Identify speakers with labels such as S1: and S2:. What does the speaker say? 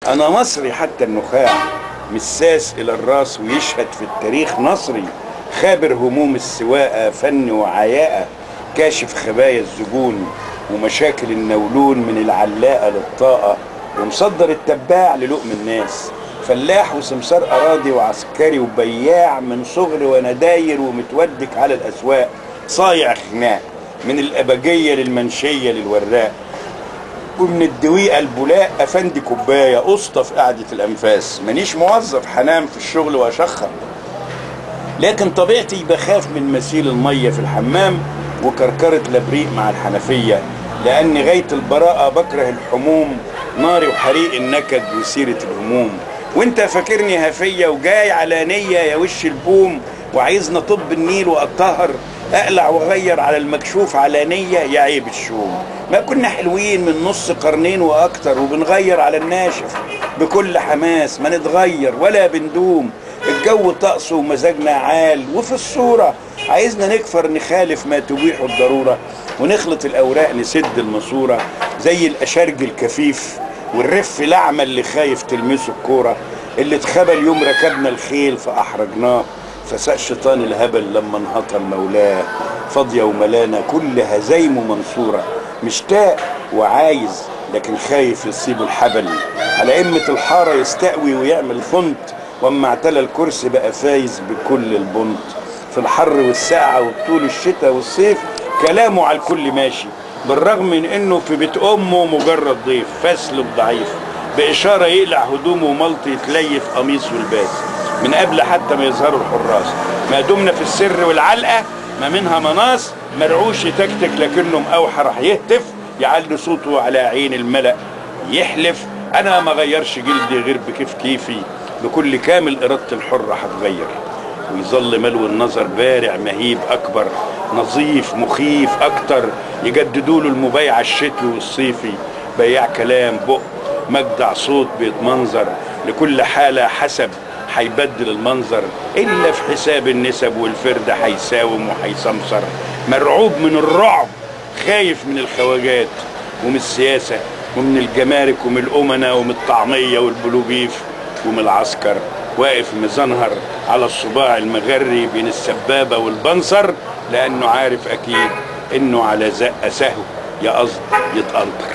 S1: أنا مصري حتى النخاع، مساس إلى الراس ويشهد في التاريخ نصري، خابر هموم السواقة فن وعياقة، كاشف خبايا الزبون ومشاكل النولون من العلاقة للطاقة، ومصدر التباع للقم الناس، فلاح وسمسار أراضي وعسكري وبياع من صغر وأنا داير ومتودك على الأسواق، صايع خناق من الأبجية للمنشية للوراق، ومن الدويقة البلاق افندي كوبايه قسطه في قعده الانفاس، مانيش موظف حنام في الشغل واشخر، لكن طبيعتي بخاف من مسيل الميه في الحمام وكركره لبريق مع الحنفيه، لان غايه البراءه بكره الحموم، ناري وحريق النكد وسيره الهموم، وانت فاكرني هفيه وجاي على نيه يا وش البوم، وعايزنا طب النيل واتطهر، اقلع واغير على المكشوف علانيه يا عيب الشوم، ما كنا حلوين من نص قرنين واكتر وبنغير على الناشف بكل حماس، ما نتغير ولا بندوم، الجو طقس ومزاجنا عال، وفي الصورة عايزنا نكفر نخالف ما تبيحه الضرورة، ونخلط الاوراق نسد الماسورة زي الاشرج الكفيف والرف الاعمى اللي خايف تلمسه الكورة، اللي اتخبل يوم ركبنا الخيل فاحرجناه، فساق شيطان الهبل لما انهطل مولاه، فاضية وملانة كل هزايمه منصورة، مشتاق وعايز لكن خايف يصيبه الحبل، على قمة الحارة يستقوي ويعمل فنط، واما اعتلى الكرسي بقى فايز بكل البنط، في الحر والساعة وطول الشتاء والصيف كلامه على الكل ماشي، بالرغم من انه في بيت امه مجرد ضيف فاسلب ضعيف، باشارة يقلع هدومه وملط يتليف قميص والباس من قبل حتى ما يظهروا الحراس، ما دمنا في السر والعلقة ما منها مناص، مرعوش يتكتك لكنه مأوحى راح يهتف يعلي صوته على عين الملأ، يحلف انا ما غيرش جلدي غير بكيف كيفي، بكل كامل ارادتي الحرة هتغير، ويظل ملو النظر بارع مهيب اكبر، نظيف مخيف اكتر، يجددوا له المبايعة الشتوي والصيفي، بياع كلام بق مجدع صوت بيتمنظر، لكل حالة حسب هيبدل المنظر، الا في حساب النسب والفرد هيساوم وهيسمسر، مرعوب من الرعب خايف من الخواجات ومن السياسة ومن الجمارك ومن الأمنة ومن الطعمية والبلوبيف ومن العسكر، واقف مزنهر على الصباع المغري بين السبابة والبنصر، لأنه عارف أكيد إنه على زقة سهو يا قصد يتقنطر.